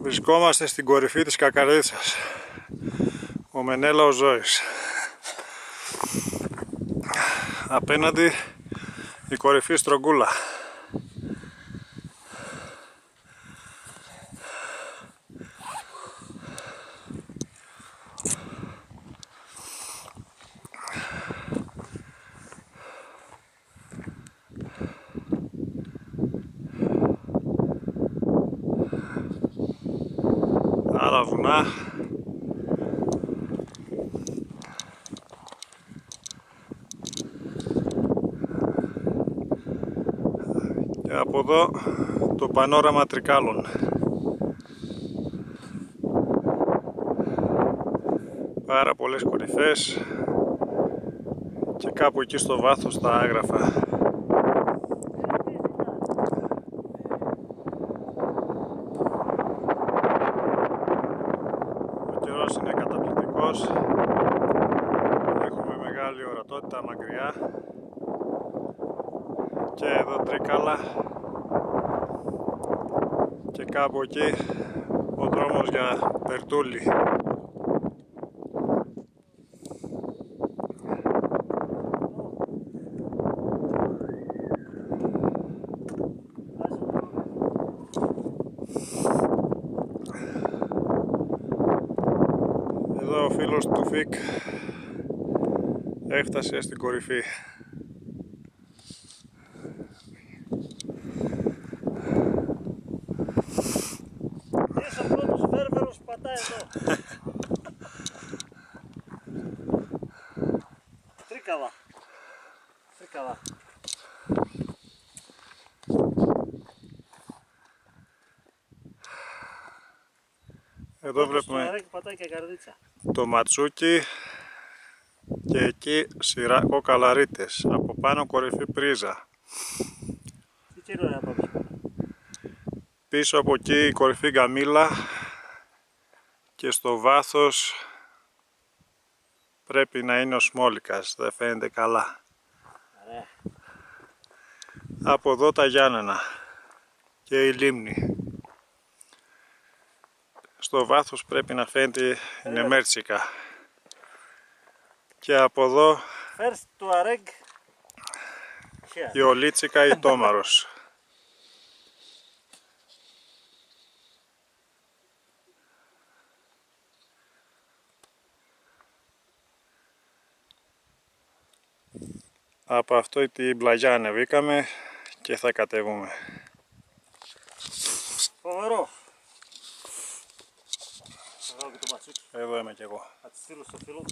Βρισκόμαστε στην κορυφή της Κακαρίτσας. Ο Μενέλαος Ζώης. Απέναντι η κορυφή Στρογγούλα. Άλλα βουνά. Και από εδώ το πανόραμα Τρικάλων. Πάρα πολλές κορυφές και κάπου εκεί στο βάθος τα άγραφα. Ο καιρός είναι καταπληκτικός. Έχουμε μεγάλη ορατότητα μακριά. Και εδώ Τρίκαλα. Και κάπου εκεί ο δρόμος για Περτούλη. Εδώ ο φίλος του Φικ έφτασε στην κορυφή. Ο πρώτος βέρβερος πατάει εδώ. Τρίκαλα. Τρίκαλα. Εδώ βλέπουμε πατάει και καρδίτσα. το ματσούκι και εκεί σειρά κοκαλαρίτες. Από πάνω κορυφή Πρίζα. Τι καιρό είναι από πίσω. Πίσω από εκεί η κορυφή Γκαμίλα και στο βάθος πρέπει να είναι ο Σμόλικας, δεν φαίνεται καλά. Ωραία. Από εδώ τα Γιάννενα και η λίμνη. Στο βάθος πρέπει να φαίνεται η Νεμέρτσικα. Και από εδώ First Tuareg. η Ολίτσικα ή Τόμαρος. Από αυτό την πλαγιά ανεβήκαμε και θα κατέβουμε. Φοβερό. Θα βγάλω και το ματσούκι. Εδώ είμαι κι εγώ. Θα τη στείλω στο φίλο.